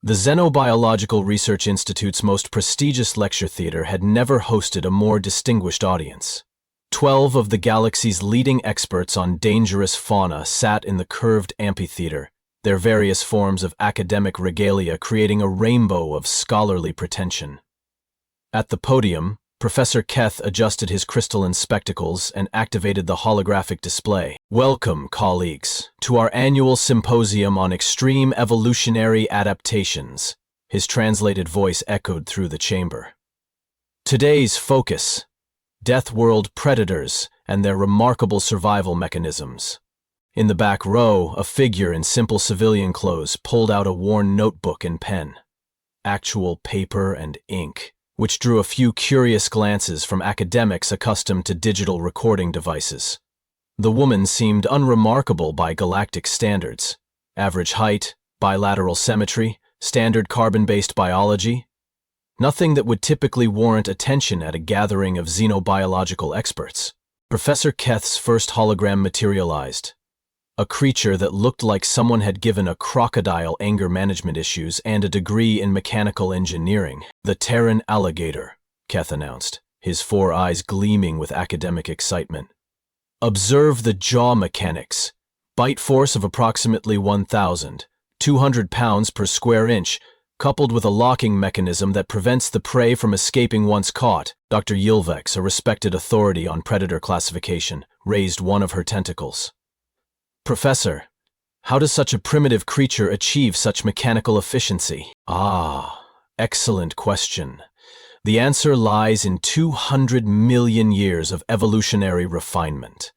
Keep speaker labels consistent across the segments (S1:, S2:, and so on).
S1: The Xenobiological Research Institute's most prestigious lecture theater had never hosted a more distinguished audience. 12 of the galaxy's leading experts on dangerous fauna sat in the curved amphitheater, their various forms of academic regalia creating a rainbow of scholarly pretension. At the podium, Professor Keth adjusted his crystalline spectacles and activated the holographic display. Welcome, colleagues, to our annual symposium on extreme evolutionary adaptations. His translated voice echoed through the chamber. Today's focus: Deathworld predators and their remarkable survival mechanisms. In the back row, a figure in simple civilian clothes pulled out a worn notebook and pen. Actual paper and ink, which drew a few curious glances from academics accustomed to digital recording devices. The woman seemed unremarkable by galactic standards. Average height, bilateral symmetry, standard carbon-based biology. Nothing that would typically warrant attention at a gathering of xenobiological experts. Professor Keth's first hologram materialized. A creature that looked like someone had given a crocodile anger management issues and a degree in mechanical engineering. The Terran alligator, Keth announced, his 4 eyes gleaming with academic excitement. Observe the jaw mechanics. Bite force of approximately 1,200 pounds per square inch, coupled with a locking mechanism that prevents the prey from escaping once caught. Dr. Yilvex, a respected authority on predator classification, raised one of her tentacles. Professor, how does such a primitive creature achieve such mechanical efficiency? Ah, excellent question. The answer lies in 200 million years of evolutionary refinement.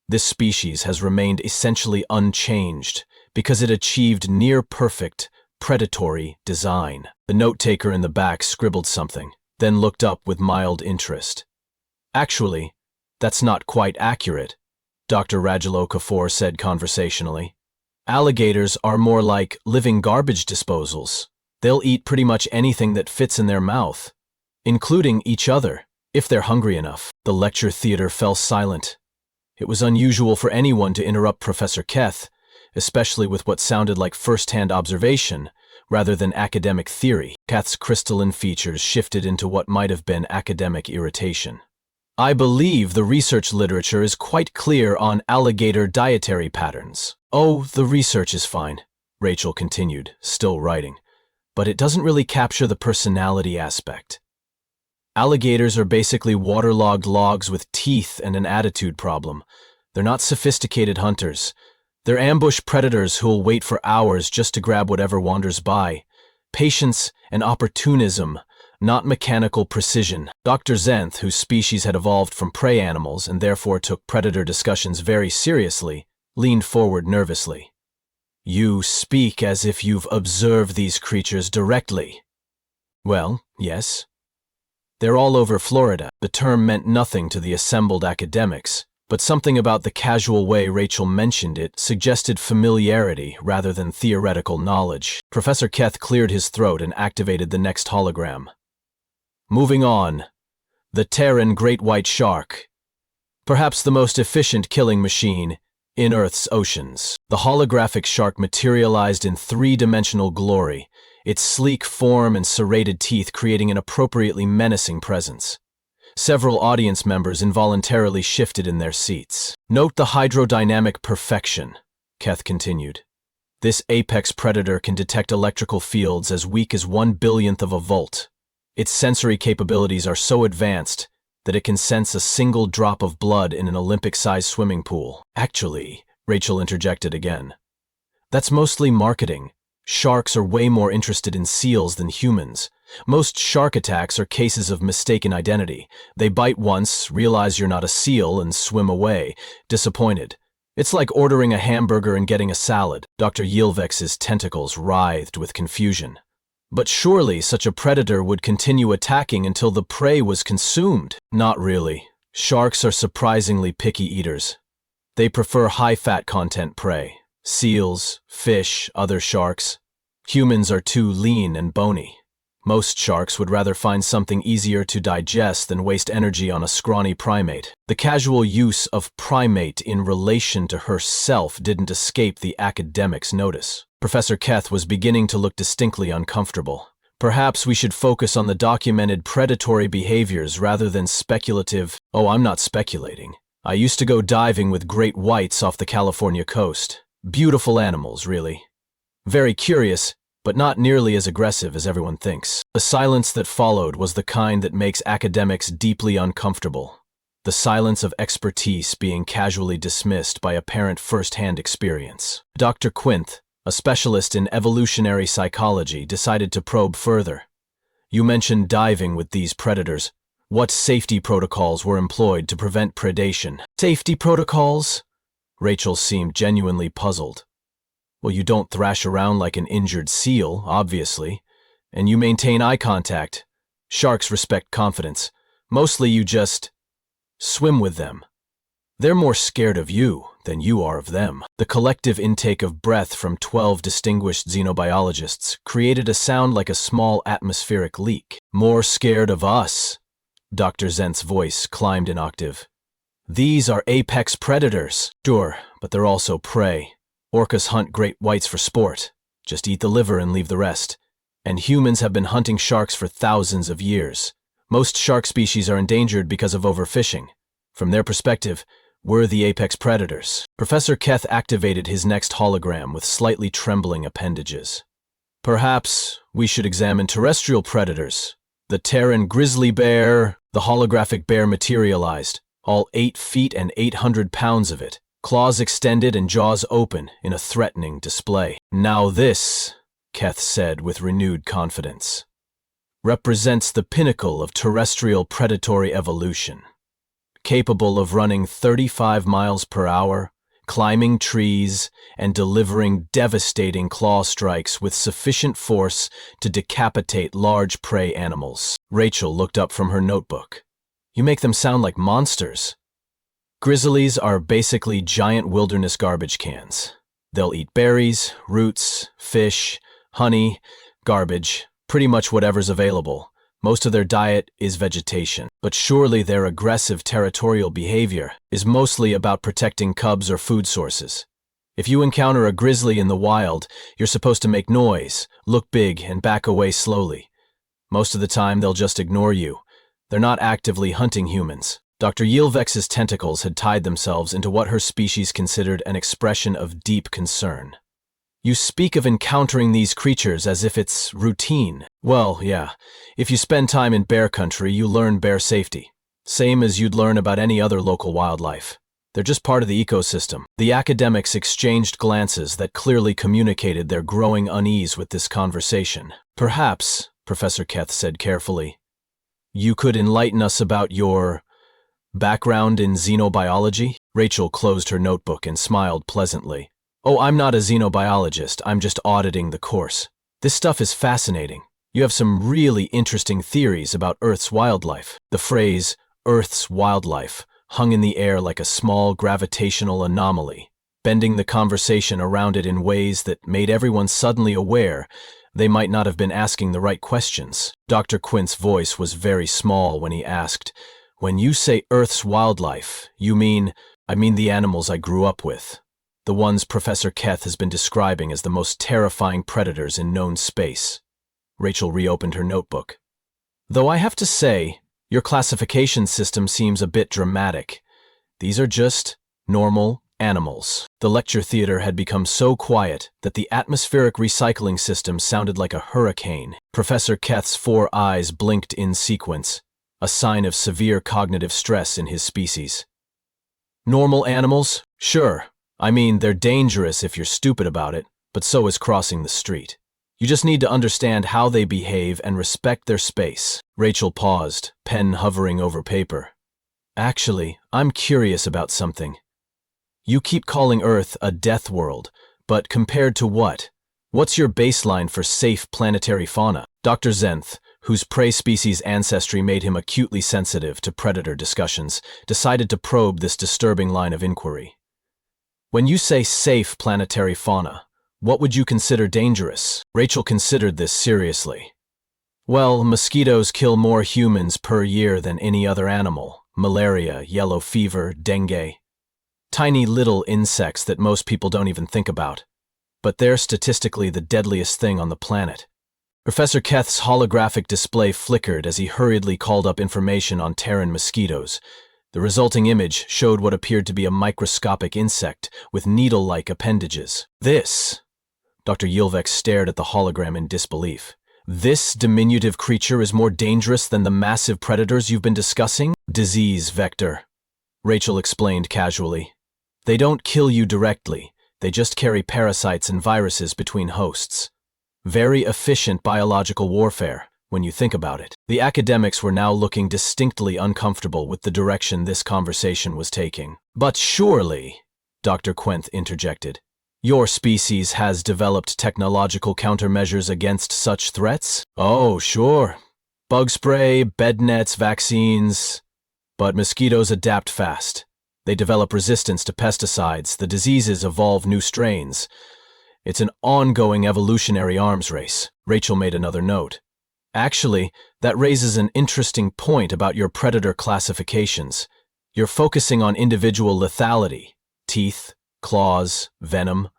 S1: This species has remained essentially unchanged because it achieved near-perfect, predatory design. The note-taker in the back scribbled something, then looked up with mild interest. Actually, that's not quite accurate, Dr. Rajalo Kafour said conversationally. Alligators are more like living garbage disposals. They'll eat pretty much anything that fits in their mouth, including each other, if they're hungry enough. The lecture theater fell silent. It was unusual for anyone to interrupt Professor Keth, especially with what sounded like first-hand observation rather than academic theory. Keth's crystalline features shifted into what might have been academic irritation. I believe the research literature is quite clear on alligator dietary patterns. Oh, the research is fine, Rachel continued, still writing, but it doesn't really capture the personality aspect. Alligators are basically waterlogged logs with teeth and an attitude problem. They're not sophisticated hunters. They're ambush predators who'll wait for hours just to grab whatever wanders by. Patience and opportunism, not mechanical precision. Dr. Zenth, whose species had evolved from prey animals and therefore took predator discussions very seriously, leaned forward nervously. You speak as if you've observed these creatures directly. Well, yes. They're all over Florida. The term meant nothing to the assembled academics, but something about the casual way Rachel mentioned it suggested familiarity rather than theoretical knowledge. Professor Keth cleared his throat and activated the next hologram. Moving on, the Terran great white shark. Perhaps the most efficient killing machine in Earth's oceans. The holographic shark materialized in 3-dimensional glory, its sleek form and serrated teeth creating an appropriately menacing presence. Several audience members involuntarily shifted in their seats. Note the hydrodynamic perfection, Keth continued. This apex predator can detect electrical fields as weak as 1/1000th of a volt. Its sensory capabilities are so advanced that it can sense a single drop of blood in an Olympic-sized swimming pool. Actually, Rachel interjected again, that's mostly marketing. Sharks are way more interested in seals than humans. Most shark attacks are cases of mistaken identity. They bite once, realize you're not a seal, and swim away, disappointed. It's like ordering a hamburger and getting a salad. Dr. Yilvex's tentacles writhed with confusion. But surely such a predator would continue attacking until the prey was consumed. Not really. Sharks are surprisingly picky eaters. They prefer high-fat content prey. Seals, fish, other sharks. Humans are too lean and bony. Most sharks would rather find something easier to digest than waste energy on a scrawny primate. The casual use of primate in relation to herself didn't escape the academic's notice. Professor Keth was beginning to look distinctly uncomfortable. Perhaps we should focus on the documented predatory behaviors rather than speculative. Oh, I'm not speculating. I used to go diving with great whites off the California coast. Beautiful animals, really. Very curious, but not nearly as aggressive as everyone thinks. The silence that followed was the kind that makes academics deeply uncomfortable. The silence of expertise being casually dismissed by apparent first-hand experience. Dr. Quinth, a specialist in evolutionary psychology, decided to probe further. You mentioned diving with these predators. What safety protocols were employed to prevent predation? Safety protocols? Rachel seemed genuinely puzzled. Well, you don't thrash around like an injured seal, obviously, and you maintain eye contact. Sharks respect confidence. Mostly you just swim with them. They're more scared of you than you are of them. The collective intake of breath from 12 distinguished xenobiologists created a sound like a small atmospheric leak. More scared of us. Dr. Zent's voice climbed an octave. These are apex predators. Sure, but they're also prey. Orcas hunt great whites for sport. Just eat the liver and leave the rest. And humans have been hunting sharks for thousands of years. Most shark species are endangered because of overfishing. From their perspective, we're the apex predators. Professor Keth activated his next hologram with slightly trembling appendages. Perhaps we should examine terrestrial predators. The Terran grizzly bear. The holographic bear materialized, all 8 feet and 800 pounds of it, claws extended and jaws open in a threatening display. Now this, Keth said with renewed confidence, represents the pinnacle of terrestrial predatory evolution. Capable of running 35 miles per hour, climbing trees, and delivering devastating claw strikes with sufficient force to decapitate large prey animals. Rachel looked up from her notebook. You make them sound like monsters. Grizzlies are basically giant wilderness garbage cans. They'll eat berries, roots, fish, honey, garbage, pretty much whatever's available. Most of their diet is vegetation, but surely their aggressive territorial behavior is mostly about protecting cubs or food sources. If you encounter a grizzly in the wild, you're supposed to make noise, look big, and back away slowly. Most of the time, they'll just ignore you. They're not actively hunting humans. Dr. Yilvex's tentacles had tied themselves into what her species considered an expression of deep concern. You speak of encountering these creatures as if it's routine. Well, yeah. If you spend time in bear country, you learn bear safety. Same as you'd learn about any other local wildlife. They're just part of the ecosystem. The academics exchanged glances that clearly communicated their growing unease with this conversation. Perhaps, Professor Keth said carefully, you could enlighten us about your background in xenobiology? Rachel closed her notebook and smiled pleasantly. Oh, I'm not a xenobiologist, I'm just auditing the course. This stuff is fascinating. You have some really interesting theories about Earth's wildlife. The phrase, Earth's wildlife, hung in the air like a small gravitational anomaly, bending the conversation around it in ways that made everyone suddenly aware they might not have been asking the right questions. Dr. Quinth's voice was very small when he asked, when you say Earth's wildlife, you mean, I mean the animals I grew up with. The ones Professor Keth has been describing as the most terrifying predators in known space. Rachel reopened her notebook. Though I have to say, your classification system seems a bit dramatic. These are just normal animals. The lecture theater had become so quiet that the atmospheric recycling system sounded like a hurricane. Professor Keth's 4 eyes blinked in sequence, a sign of severe cognitive stress in his species. Normal animals? Sure. I mean, they're dangerous if you're stupid about it, but so is crossing the street. You just need to understand how they behave and respect their space. Rachel paused, pen hovering over paper. Actually, I'm curious about something. You keep calling Earth a death world, but compared to what? What's your baseline for safe planetary fauna? Dr. Zenth, whose prey species ancestry made him acutely sensitive to predator discussions, decided to probe this disturbing line of inquiry. When you say safe planetary fauna, what would you consider dangerous? Rachel considered this seriously. Well, mosquitoes kill more humans per year than any other animal. Malaria, yellow fever, dengue. Tiny little insects that most people don't even think about. but they're statistically the deadliest thing on the planet. Professor Keth's holographic display flickered as he hurriedly called up information on Terran mosquitoes. The resulting image showed what appeared to be a microscopic insect with needle-like appendages. This, Dr. Yilvex stared at the hologram in disbelief. This diminutive creature is more dangerous than the massive predators you've been discussing? Disease vector, Rachel explained casually. They don't kill you directly, they just carry parasites and viruses between hosts. Very efficient biological warfare, when you think about it. The academics were now looking distinctly uncomfortable with the direction this conversation was taking. But surely, Dr. Quenth interjected, your species has developed technological countermeasures against such threats? Oh, sure. Bug spray, bed nets, vaccines. But mosquitoes adapt fast. They develop resistance to pesticides, the diseases evolve new strains. It's an ongoing evolutionary arms race. Rachel made another note. Actually, that raises an interesting point about your predator classifications. You're focusing on individual lethality, teeth, claws, venom.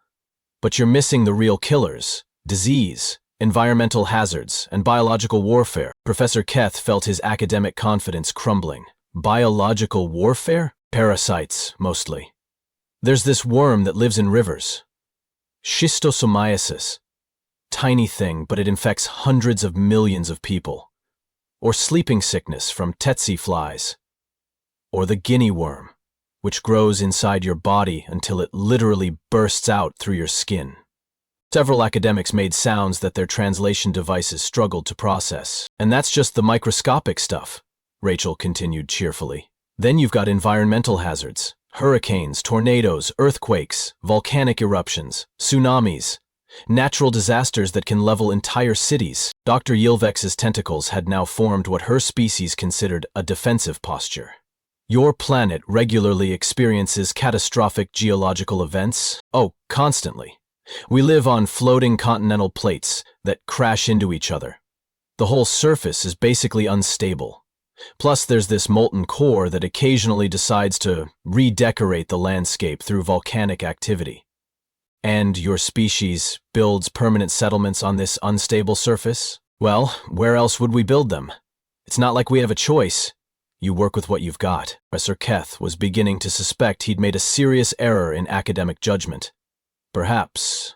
S1: But you're missing the real killers, disease, environmental hazards, and biological warfare. Professor Keth felt his academic confidence crumbling. Biological warfare? Parasites, mostly. There's this worm that lives in rivers. Schistosomiasis. Tiny thing, but it infects hundreds of millions of people. Or sleeping sickness from tsetse flies. Or the guinea worm, which grows inside your body until it literally bursts out through your skin. Several academics made sounds that their translation devices struggled to process. And that's just the microscopic stuff, Rachel continued cheerfully. Then you've got environmental hazards. Hurricanes, tornadoes, earthquakes, volcanic eruptions, tsunamis, natural disasters that can level entire cities. Dr. Yilvex's tentacles had now formed what her species considered a defensive posture. Your planet regularly experiences catastrophic geological events? Oh, constantly. We live on floating continental plates that crash into each other. The whole surface is basically unstable. Plus, there's this molten core that occasionally decides to redecorate the landscape through volcanic activity. And your species builds permanent settlements on this unstable surface? Well, where else would we build them? It's not like we have a choice. You work with what you've got. Professor Keth was beginning to suspect he'd made a serious error in academic judgment. Perhaps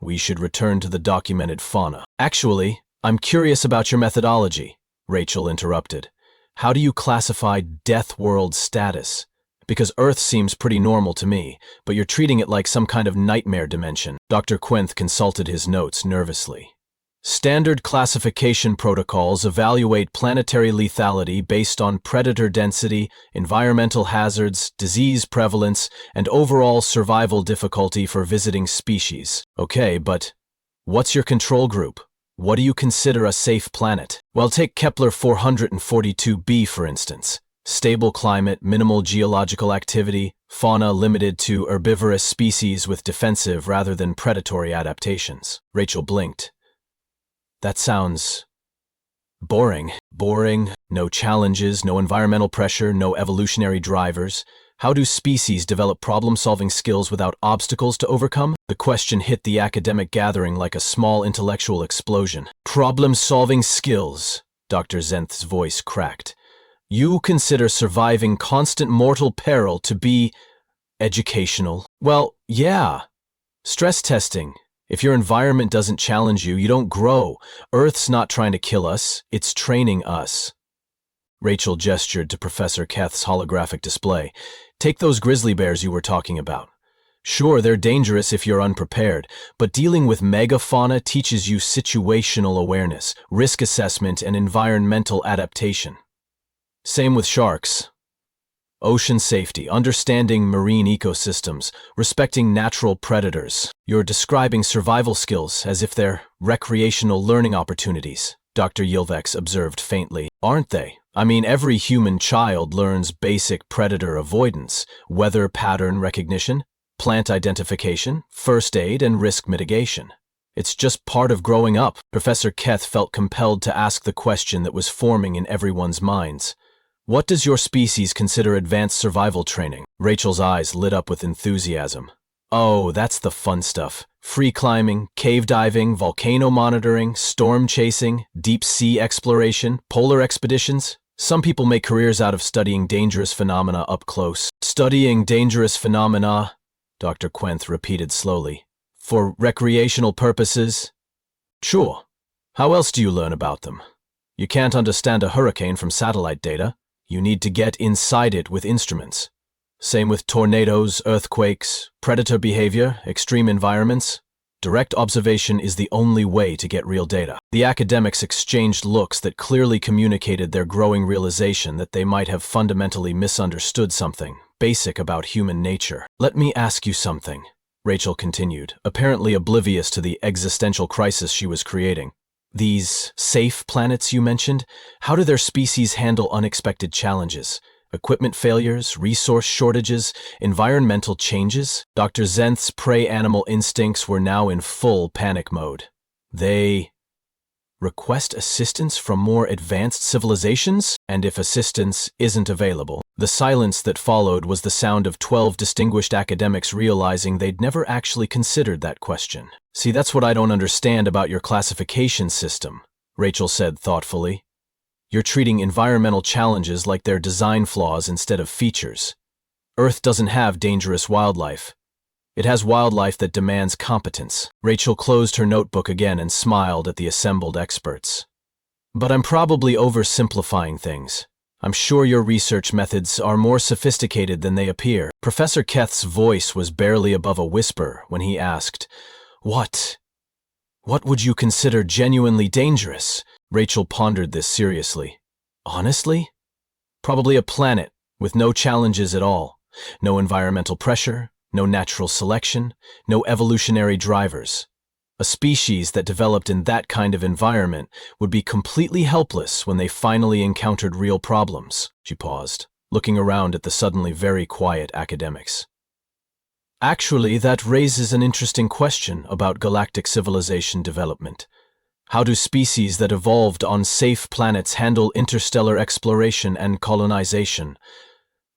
S1: we should return to the documented fauna. Actually, I'm curious about your methodology, Rachel interrupted. How do you classify Deathworld status? Because Earth seems pretty normal to me, but you're treating it like some kind of nightmare dimension. Dr. Quenth consulted his notes nervously. Standard classification protocols evaluate planetary lethality based on predator density, environmental hazards, disease prevalence, and overall survival difficulty for visiting species. Okay, but what's your control group? What do you consider a safe planet? Well, take Kepler 442b, for instance. Stable climate, minimal geological activity, fauna limited to herbivorous species with defensive rather than predatory adaptations. Rachel blinked. That sounds boring. Boring, no challenges, no environmental pressure, no evolutionary drivers. How do species develop problem-solving skills without obstacles to overcome? The question hit the academic gathering like a small intellectual explosion. Problem-solving skills, Dr. Zenth's voice cracked. You consider surviving constant mortal peril to be educational? Well, yeah. Stress testing. If your environment doesn't challenge you, you don't grow. Earth's not trying to kill us, it's training us. Rachel gestured to Professor Keth's holographic display. Take those grizzly bears you were talking about. Sure, they're dangerous if you're unprepared, but dealing with megafauna teaches you situational awareness, risk assessment, and environmental adaptation. Same with sharks. Ocean safety, understanding marine ecosystems, respecting natural predators. You're describing survival skills as if they're recreational learning opportunities, Dr. Yilvex observed faintly. Aren't they? I mean, every human child learns basic predator avoidance, weather pattern recognition, plant identification, first aid, and risk mitigation. It's just part of growing up. Professor Keth felt compelled to ask the question that was forming in everyone's minds. What does your species consider advanced survival training? Rachel's eyes lit up with enthusiasm. Oh, that's the fun stuff. Free climbing, cave diving, volcano monitoring, storm chasing, deep sea exploration, polar expeditions. Some people make careers out of studying dangerous phenomena up close. Studying dangerous phenomena, Dr. Quenth repeated slowly. For recreational purposes? Sure. How else do you learn about them? You can't understand a hurricane from satellite data. You need to get inside it with instruments. Same with tornadoes, earthquakes, predator behavior, extreme environments. Direct observation is the only way to get real data. The academics exchanged looks that clearly communicated their growing realization that they might have fundamentally misunderstood something basic about human nature. Let me ask you something, Rachel continued, apparently oblivious to the existential crisis she was creating. These safe planets you mentioned, how do their species handle unexpected challenges? Equipment failures, resource shortages, environmental changes? Dr. Zenth's prey animal instincts were now in full panic mode. They request assistance from more advanced civilizations? And if assistance isn't available? The silence that followed was the sound of 12 distinguished academics realizing they'd never actually considered that question. See, that's what I don't understand about your classification system, Rachel said thoughtfully. You're treating environmental challenges like they're design flaws instead of features. Earth doesn't have dangerous wildlife. It has wildlife that demands competence. Rachel closed her notebook again and smiled at the assembled experts. But I'm probably oversimplifying things. I'm sure your research methods are more sophisticated than they appear. Professor Keth's voice was barely above a whisper when he asked, What would you consider genuinely dangerous? Rachel pondered this seriously. Honestly? Probably a planet with no challenges at all. No environmental pressure, no natural selection, no evolutionary drivers. A species that developed in that kind of environment would be completely helpless when they finally encountered real problems. She paused, looking around at the suddenly very quiet academics. Actually, that raises an interesting question about galactic civilization development. How do species that evolved on safe planets handle interstellar exploration and colonization?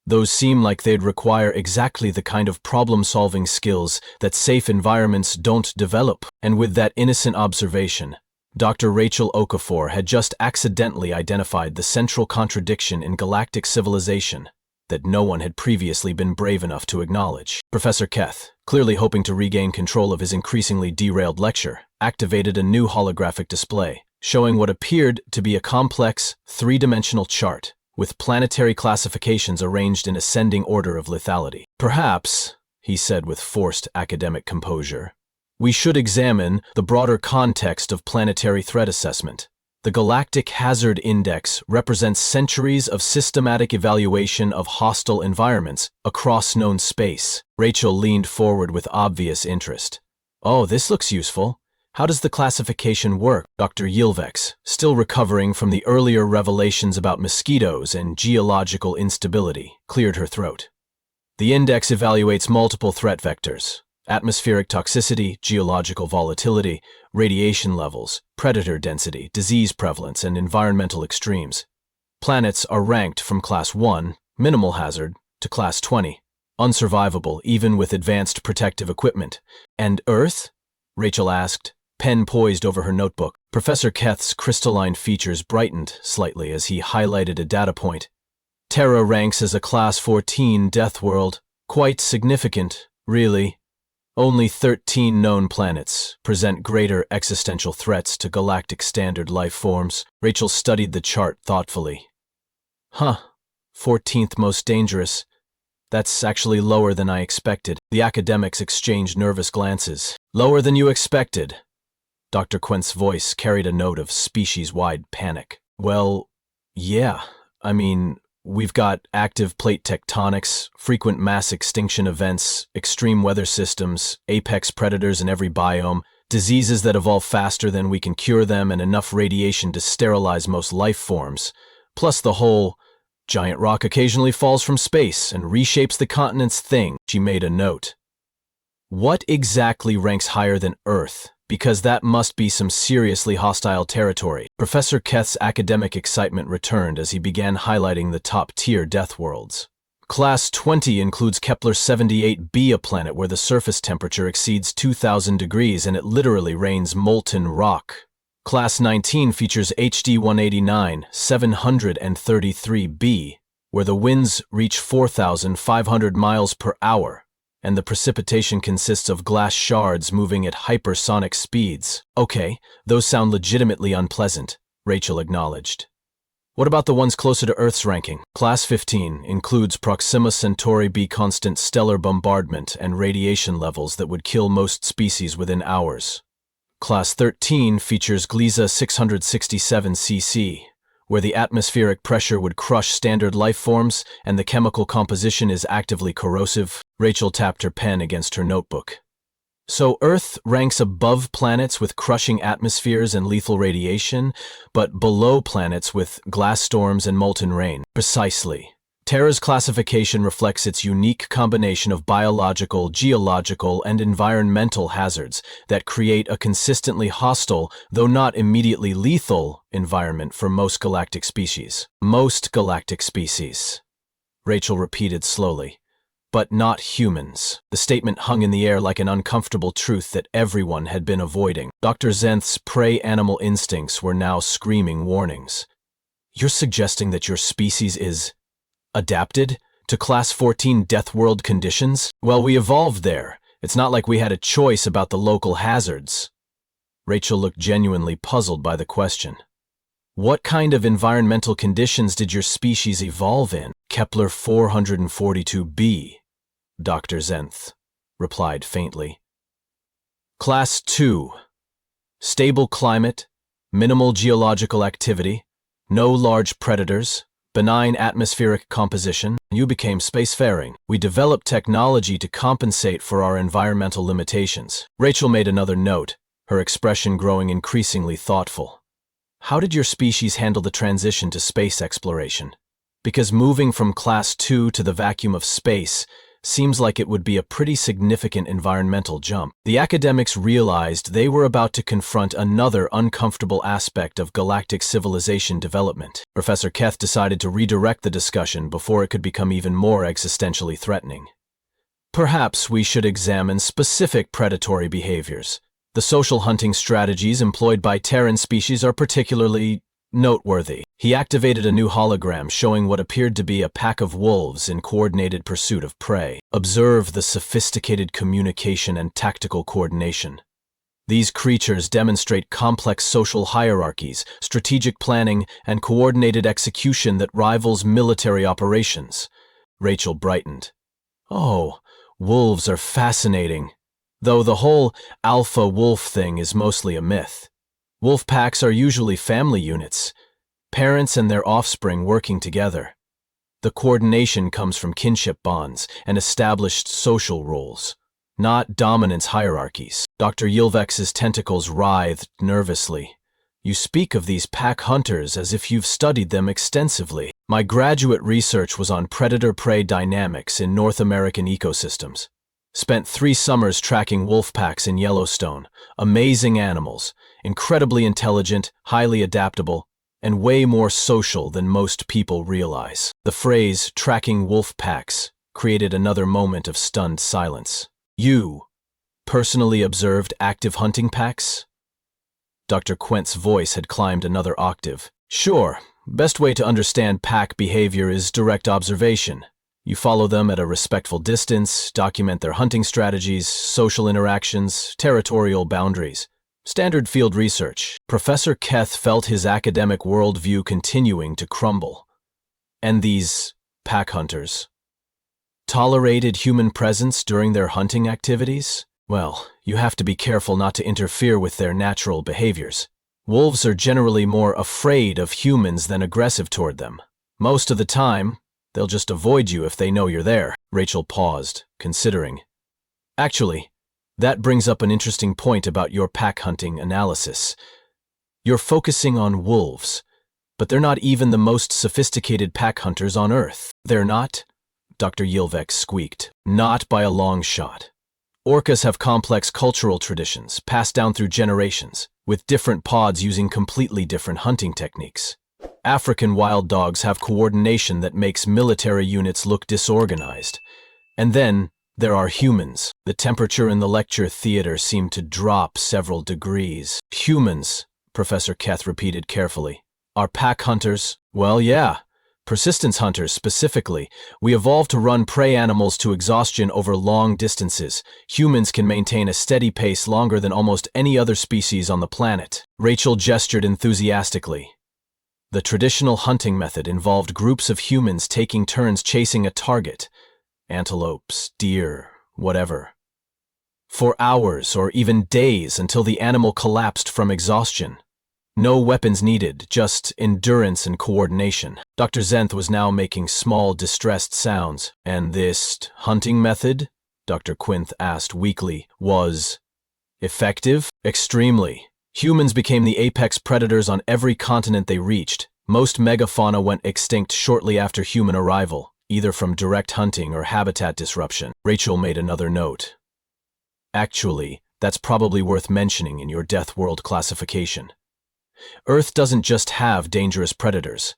S1: Those seem like they'd require exactly the kind of problem-solving skills that safe environments don't develop. And with that innocent observation, Dr. Rachel Okafor had just accidentally identified the central contradiction in galactic civilization that no one had previously been brave enough to acknowledge. Professor Keth, clearly hoping to regain control of his increasingly derailed lecture, activated a new holographic display, showing what appeared to be a complex, three-dimensional chart, with planetary classifications arranged in ascending order of lethality. Perhaps, he said with forced academic composure, we should examine the broader context of planetary threat assessment. The Galactic Hazard Index represents centuries of systematic evaluation of hostile environments across known space. Rachel leaned forward with obvious interest. Oh, this looks useful. How does the classification work? Dr. Yilvex, still recovering from the earlier revelations about mosquitoes and geological instability, cleared her throat. The index evaluates multiple threat vectors: atmospheric toxicity, geological volatility, radiation levels, predator density, disease prevalence, and environmental extremes. Planets are ranked from Class 1, minimal hazard, to Class 20, unsurvivable even with advanced protective equipment. And Earth? Rachel asked, pen poised over her notebook. Professor Keth's crystalline features brightened slightly as he highlighted a data point. Terra ranks as a Class 14 Deathworld. Quite significant, really. Only 13 known planets present greater existential threats to galactic standard life forms. Rachel studied the chart thoughtfully. 14th most dangerous. That's actually lower than I expected. The academics exchanged nervous glances. Lower than you expected. Dr. Quenth's voice carried a note of species-wide panic. Well, yeah, we've got active plate tectonics, frequent mass extinction events, extreme weather systems, apex predators in every biome, diseases that evolve faster than we can cure them, and enough radiation to sterilize most life forms. Plus the whole giant rock occasionally falls from space and reshapes the continents thing. She made a note. What exactly ranks higher than Earth? Because that must be some seriously hostile territory. Professor Keth's academic excitement returned as he began highlighting the top-tier Deathworlds. Class 20 includes Kepler 78b, a planet where the surface temperature exceeds 2,000 degrees and it literally rains molten rock. Class 19 features HD 189 733b, where the winds reach 4,500 miles per hour, and the precipitation consists of glass shards moving at hypersonic speeds. Okay, those sound legitimately unpleasant, Rachel acknowledged. What about the ones closer to Earth's ranking? Class 15 includes Proxima Centauri b, constant stellar bombardment and radiation levels that would kill most species within hours. Class 13 features Gliese 667cc, where the atmospheric pressure would crush standard life forms and the chemical composition is actively corrosive. Rachel tapped her pen against her notebook. So Earth ranks above planets with crushing atmospheres and lethal radiation, but below planets with glass storms and molten rain. Precisely. Terra's classification reflects its unique combination of biological, geological, and environmental hazards that create a consistently hostile, though not immediately lethal, environment for most galactic species. Most galactic species, Rachel repeated slowly. But not humans. The statement hung in the air like an uncomfortable truth that everyone had been avoiding. Dr. Zenth's prey animal instincts were now screaming warnings. You're suggesting that your species is adapted to Class 14 Deathworld conditions? Well, we evolved there. It's not like we had a choice about the local hazards. Rachel looked genuinely puzzled by the question. What kind of environmental conditions did your species evolve in? Kepler 442b. Dr. Zenth replied faintly. Class 2. Stable climate, minimal geological activity, no large predators, benign atmospheric composition. You became spacefaring. We developed technology to compensate for our environmental limitations. Rachel made another note, her expression growing increasingly thoughtful. How did your species handle the transition to space exploration? Because moving from Class 2 to the vacuum of space seems like it would be a pretty significant environmental jump. The academics realized they were about to confront another uncomfortable aspect of galactic civilization development. Professor Keth decided to redirect the discussion before it could become even more existentially threatening. Perhaps we should examine specific predatory behaviors. The social hunting strategies employed by Terran species are particularly noteworthy. He activated a new hologram showing what appeared to be a pack of wolves in coordinated pursuit of prey. Observe the sophisticated communication and tactical coordination. These creatures demonstrate complex social hierarchies, strategic planning, and coordinated execution that rivals military operations. Rachel brightened. Oh, wolves are fascinating. Though the whole alpha wolf thing is mostly a myth. Wolf packs are usually family units, parents and their offspring working together. The coordination comes from kinship bonds and established social roles, not dominance hierarchies. Dr. Yilvex's tentacles writhed nervously. You speak of these pack hunters as if you've studied them extensively. My graduate research was on predator-prey dynamics in North American ecosystems. Spent 3 summers tracking wolf packs in Yellowstone. Amazing animals, incredibly intelligent, highly adaptable, and way more social than most people realize. The phrase, tracking wolf packs, created another moment of stunned silence. You personally observed active hunting packs? Dr. Quent's voice had climbed another octave. Sure, best way to understand pack behavior is direct observation. You follow them at a respectful distance, document their hunting strategies, social interactions, territorial boundaries. Standard field research. Professor Keth felt his academic worldview continuing to crumble. And these pack hunters tolerated human presence during their hunting activities? Well, you have to be careful not to interfere with their natural behaviors. Wolves are generally more afraid of humans than aggressive toward them. Most of the time, they'll just avoid you if they know you're there. Rachel paused, considering. Actually, that brings up an interesting point about your pack hunting analysis. You're focusing on wolves, but they're not even the most sophisticated pack hunters on Earth. They're not? Dr. Yilvex squeaked. Not by a long shot. Orcas have complex cultural traditions, passed down through generations, with different pods using completely different hunting techniques. African wild dogs have coordination that makes military units look disorganized. And then there are humans. The temperature in the lecture theater seemed to drop several degrees. Humans, Professor Keth repeated carefully. Are pack hunters? Well, yeah. Persistence hunters, specifically. We evolved to run prey animals to exhaustion over long distances. Humans can maintain a steady pace longer than almost any other species on the planet. Rachel gestured enthusiastically. The traditional hunting method involved groups of humans taking turns chasing a target. Antelopes, deer, whatever. For hours or even days until the animal collapsed from exhaustion. No weapons needed, just endurance and coordination. Dr. Zenth was now making small, distressed sounds. And this hunting method, Dr. Quinth asked weakly, was effective? Extremely. Humans became the apex predators on every continent they reached. Most megafauna went extinct shortly after human arrival, either from direct hunting or habitat disruption. Rachel made another note. Actually, that's probably worth mentioning in your Deathworld classification. Earth doesn't just have dangerous predators.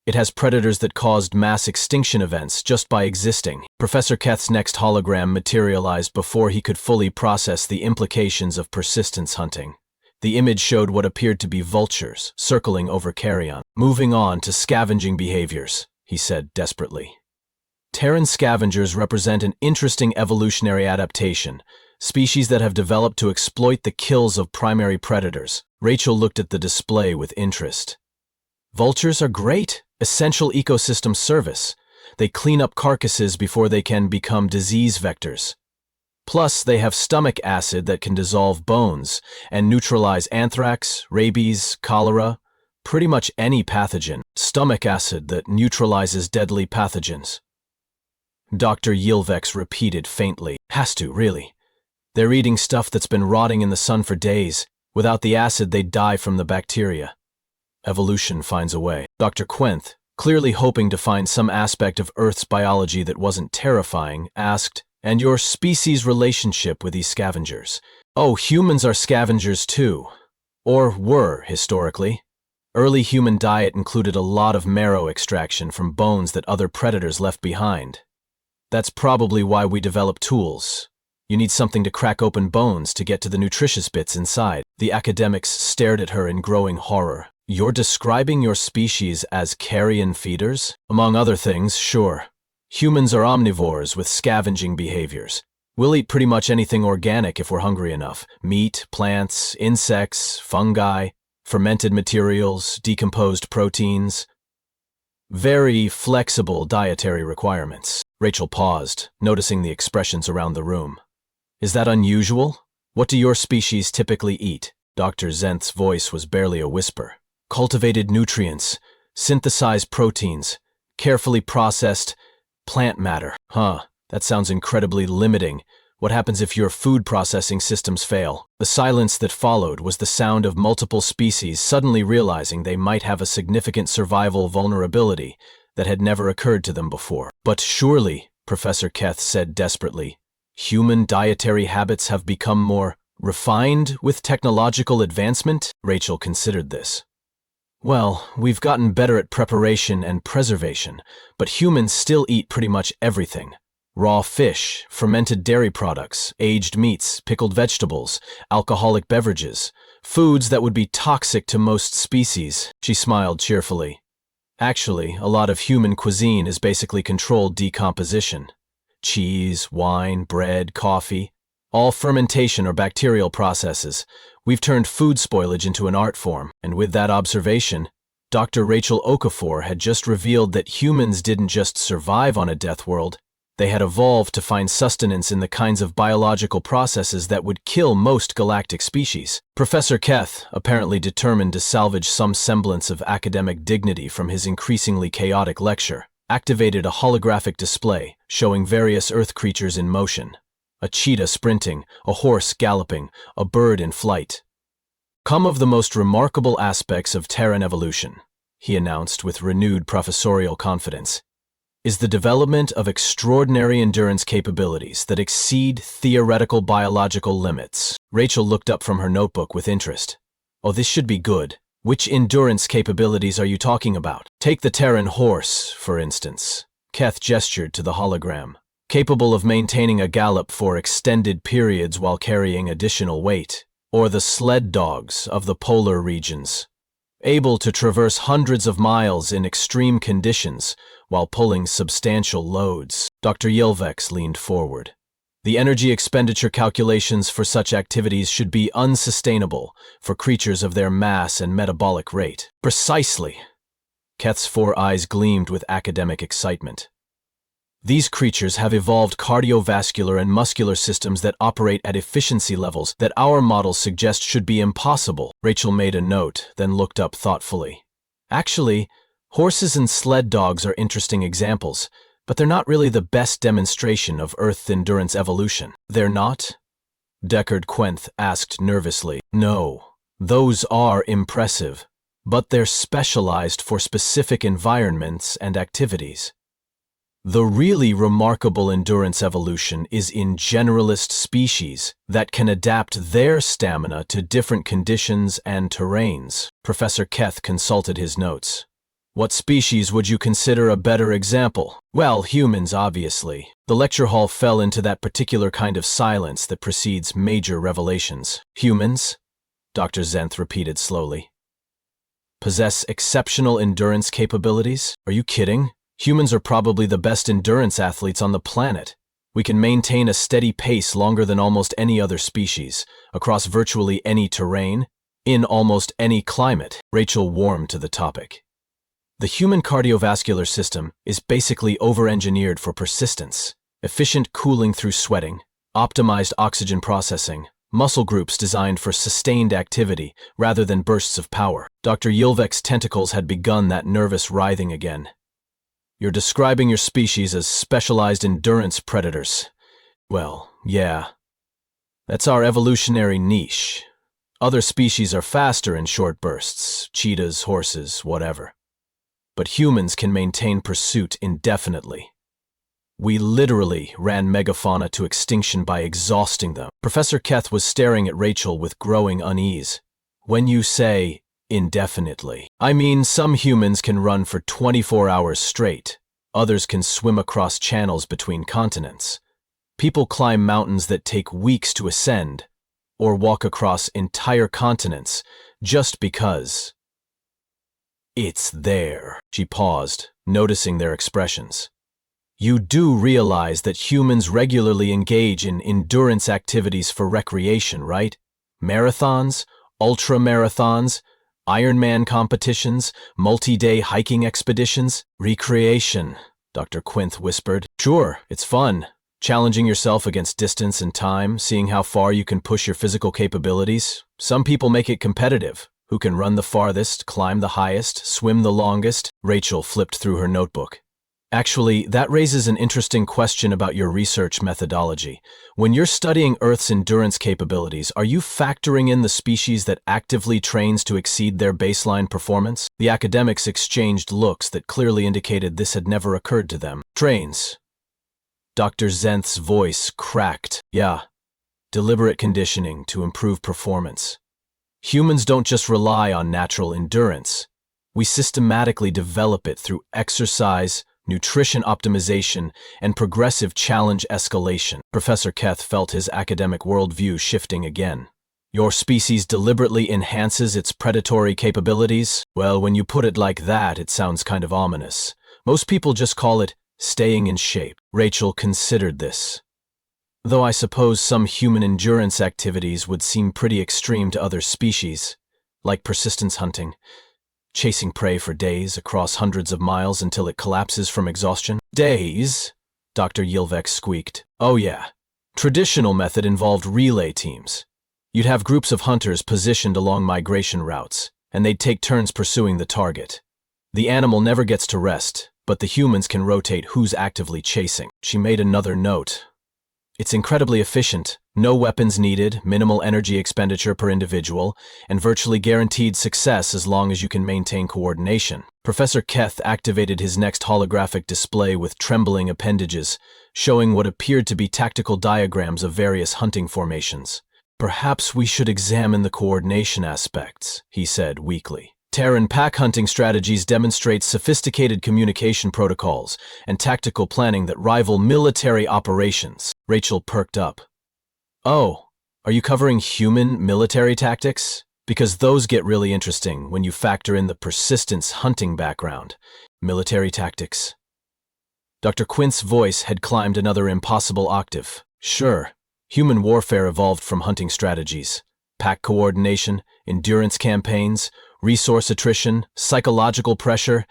S1: It has predators that caused mass extinction events just by existing. Professor Keth's next hologram materialized before he could fully process the implications of persistence hunting. The image showed what appeared to be vultures circling over carrion. Moving on to scavenging behaviors, he said desperately. Terran scavengers represent an interesting evolutionary adaptation, species that have developed to exploit the kills of primary predators. Rachel looked at the display with interest. Vultures are great, essential ecosystem service. They clean up carcasses before they can become disease vectors. Plus, they have stomach acid that can dissolve bones and neutralize anthrax, rabies, cholera, pretty much any pathogen. Stomach acid that neutralizes deadly pathogens. Dr. Yilvex repeated faintly. Has to, really. They're eating stuff that's been rotting in the sun for days. Without the acid, they'd die from the bacteria. Evolution finds a way. Dr. Quinth, clearly hoping to find some aspect of Earth's biology that wasn't terrifying, asked, and your species' relationship with these scavengers? Oh, humans are scavengers too. Or were, historically. Early human diet included a lot of marrow extraction from bones that other predators left behind. That's probably why we developed tools. You need something to crack open bones to get to the nutritious bits inside. The academics stared at her in growing horror. You're describing your species as carrion feeders? Among other things, sure. Humans are omnivores with scavenging behaviors. We'll eat pretty much anything organic if we're hungry enough. Meat, plants, insects, fungi, fermented materials, decomposed proteins. Very flexible dietary requirements. Rachel paused, noticing the expressions around the room. Is that unusual? What do your species typically eat? Dr. Zenth's voice was barely a whisper. Cultivated nutrients, synthesized proteins, carefully processed plant matter. That sounds incredibly limiting. What happens if your food processing systems fail? The silence that followed was the sound of multiple species suddenly realizing they might have a significant survival vulnerability that had never occurred to them before. But surely, Professor Keth said desperately, human dietary habits have become more refined with technological advancement? Rachel considered this. Well, we've gotten better at preparation and preservation, but humans still eat pretty much everything. Raw fish, fermented dairy products, aged meats, pickled vegetables, alcoholic beverages, foods that would be toxic to most species. She smiled cheerfully. Actually, a lot of human cuisine is basically controlled decomposition. Cheese, wine, bread, coffee, all fermentation or bacterial processes. We've turned food spoilage into an art form, and with that observation, Dr. Rachel Okafor had just revealed that humans didn't just survive on a death world, they had evolved to find sustenance in the kinds of biological processes that would kill most galactic species. Professor Keth, apparently determined to salvage some semblance of academic dignity from his increasingly chaotic lecture, activated a holographic display showing various Earth creatures in motion. A cheetah sprinting, a horse galloping, a bird in flight. Come of the most remarkable aspects of Terran evolution, he announced with renewed professorial confidence, is the development of extraordinary endurance capabilities that exceed theoretical biological limits. Rachel looked up from her notebook with interest. Oh, this should be good. Which endurance capabilities are you talking about? Take the Terran horse, for instance. Keth gestured to the hologram. Capable of maintaining a gallop for extended periods while carrying additional weight. Or the sled dogs of the polar regions. Able to traverse hundreds of miles in extreme conditions while pulling substantial loads. Dr. Yilvex leaned forward. The energy expenditure calculations for such activities should be unsustainable for creatures of their mass and metabolic rate. Precisely. Keth's 4 eyes gleamed with academic excitement. These creatures have evolved cardiovascular and muscular systems that operate at efficiency levels that our models suggest should be impossible. Rachel made a note, then looked up thoughtfully. Actually, horses and sled dogs are interesting examples, but they're not really the best demonstration of Earth's endurance evolution. They're not? Deckard Quenth asked nervously. No, those are impressive, but they're specialized for specific environments and activities. The really remarkable endurance evolution is in generalist species that can adapt their stamina to different conditions and terrains. Professor Keth consulted his notes. What species would you consider a better example? Well, humans, obviously. The lecture hall fell into that particular kind of silence that precedes major revelations. Humans? Dr. Zenth repeated slowly. Possess exceptional endurance capabilities? Are you kidding? Humans are probably the best endurance athletes on the planet. We can maintain a steady pace longer than almost any other species, across virtually any terrain, in almost any climate. Rachel warmed to the topic. The human cardiovascular system is basically over-engineered for persistence, efficient cooling through sweating, optimized oxygen processing, muscle groups designed for sustained activity rather than bursts of power. Dr. Yilvek's tentacles had begun that nervous writhing again. You're describing your species as specialized endurance predators. Well, yeah. That's our evolutionary niche. Other species are faster in short bursts, cheetahs, horses, whatever. But humans can maintain pursuit indefinitely. We literally ran megafauna to extinction by exhausting them. Professor Keth was staring at Rachel with growing unease. When you say indefinitely, I mean some humans can run for 24 hours straight. Others can swim across channels between continents. People climb mountains that take weeks to ascend, or walk across entire continents just because it's there. She paused, noticing their expressions. You do realize that humans regularly engage in endurance activities for recreation, right? Marathons, ultra-marathons, Ironman competitions, multi-day hiking expeditions. Recreation, Dr. Quinth whispered. Sure, it's fun. Challenging yourself against distance and time, seeing how far you can push your physical capabilities. Some people make it competitive. Who can run the farthest, climb the highest, swim the longest? Rachel flipped through her notebook. Actually, that raises an interesting question about your research methodology. When you're studying Earth's endurance capabilities, are you factoring in the species that actively trains to exceed their baseline performance? The academics exchanged looks that clearly indicated this had never occurred to them. Trains. Dr. Zenth's voice cracked. Yeah. Deliberate conditioning to improve performance. Humans don't just rely on natural endurance. We systematically develop it through exercise, nutrition optimization, and progressive challenge escalation. Professor Keth felt his academic worldview shifting again. Your species deliberately enhances its predatory capabilities? Well, when you put it like that, it sounds kind of ominous. Most people just call it staying in shape. Rachel considered this. Though I suppose some human endurance activities would seem pretty extreme to other species, like persistence hunting, chasing prey for days across hundreds of miles until it collapses from exhaustion. Days? Dr. Yilvex squeaked. Oh yeah. Traditional method involved relay teams. You'd have groups of hunters positioned along migration routes, and they'd take turns pursuing the target. The animal never gets to rest, but the humans can rotate who's actively chasing. She made another note. It's incredibly efficient, no weapons needed, minimal energy expenditure per individual, and virtually guaranteed success as long as you can maintain coordination. Professor Keth activated his next holographic display with trembling appendages, showing what appeared to be tactical diagrams of various hunting formations. Perhaps we should examine the coordination aspects, he said weakly. Terran pack hunting strategies demonstrate sophisticated communication protocols and tactical planning that rival military operations. Rachel perked up. Oh, are you covering human military tactics? Because those get really interesting when you factor in the persistence hunting background. Military tactics. Dr. Quint's voice had climbed another impossible octave. Sure, human warfare evolved from hunting strategies. Pack coordination, endurance campaigns, resource attrition, psychological pressure.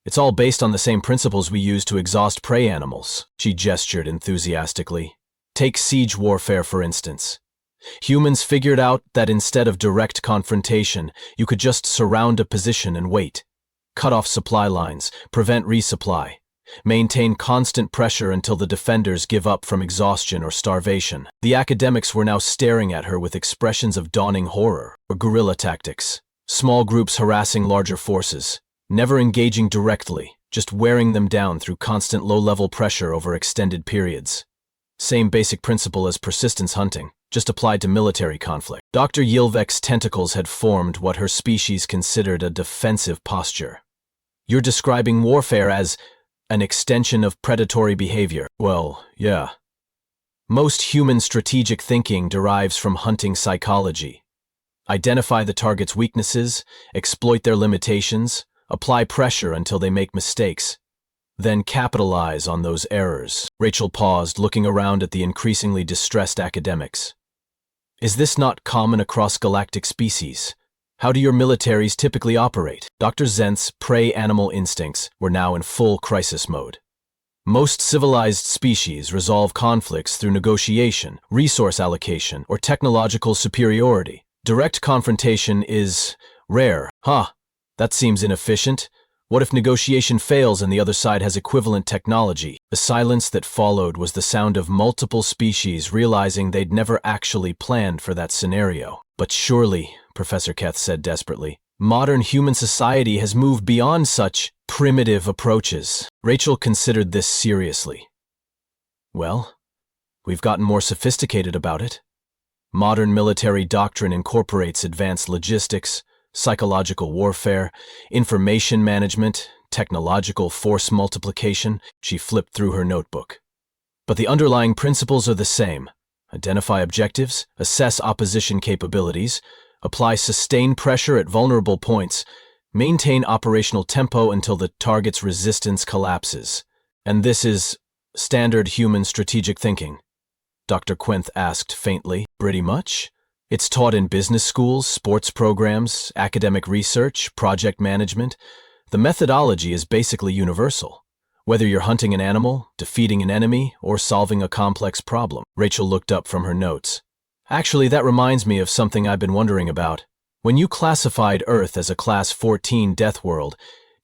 S1: It's all based on the same principles we use to exhaust prey animals. She gestured enthusiastically. Take siege warfare, for instance. Humans figured out that instead of direct confrontation, you could just surround a position and wait. Cut off supply lines, prevent resupply. Maintain constant pressure until the defenders give up from exhaustion or starvation. The academics were now staring at her with expressions of dawning horror. Or guerrilla tactics. Small groups harassing larger forces. Never engaging directly, just wearing them down through constant low-level pressure over extended periods. Same basic principle as persistence hunting, just applied to military conflict. Dr. Yilvek's tentacles had formed what her species considered a defensive posture. You're describing warfare as an extension of predatory behavior. Well, yeah. Most human strategic thinking derives from hunting psychology. Identify the target's weaknesses, exploit their limitations, apply pressure until they make mistakes, then capitalize on those errors. Rachel paused, looking around at the increasingly distressed academics. Is this not common across galactic species? How do your militaries typically operate? Dr. Zent's prey animal instincts were now in full crisis mode. Most civilized species resolve conflicts through negotiation, resource allocation, or technological superiority. Direct confrontation is rare. That seems inefficient. What if negotiation fails and the other side has equivalent technology? The silence that followed was the sound of multiple species realizing they'd never actually planned for that scenario. But surely, Professor Keth said desperately, modern human society has moved beyond such primitive approaches. Rachel considered this seriously. Well, we've gotten more sophisticated about it. Modern military doctrine incorporates advanced logistics, psychological warfare, information management, technological force multiplication. She flipped through her notebook. But the underlying principles are the same. Identify objectives, assess opposition capabilities, apply sustained pressure at vulnerable points, maintain operational tempo until the target's resistance collapses. And this is standard human strategic thinking. Dr. Quinth asked faintly. Pretty much. It's taught in business schools, sports programs, academic research, project management. The methodology is basically universal. Whether you're hunting an animal, defeating an enemy, or solving a complex problem. Rachel looked up from her notes. Actually, that reminds me of something I've been wondering about. When you classified Earth as a Class 14 Deathworld,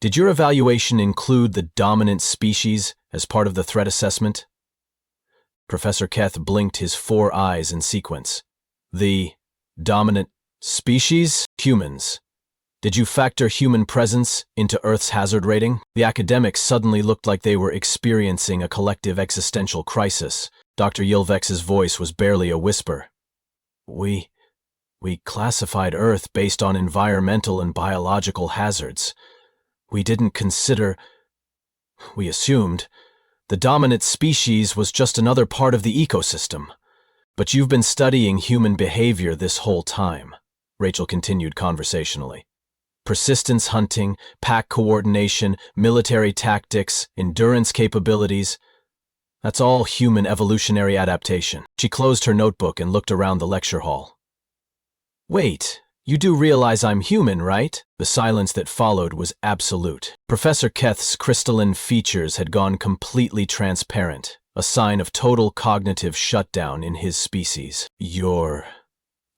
S1: did your evaluation include the dominant species as part of the threat assessment? Professor Keth blinked his 4 eyes in sequence. The dominant species? Humans. Did you factor human presence into Earth's hazard rating? The academics suddenly looked like they were experiencing a collective existential crisis. Dr. Yilvek's voice was barely a whisper. We classified Earth based on environmental and biological hazards. We assumed the dominant species was just another part of the ecosystem. But you've been studying human behavior this whole time, Rachel continued conversationally. Persistence hunting, pack coordination, military tactics, endurance capabilities. That's all human evolutionary adaptation. She closed her notebook and looked around the lecture hall. Wait, you do realize I'm human, right? The silence that followed was absolute. Professor Keth's crystalline features had gone completely transparent, a sign of total cognitive shutdown in his species.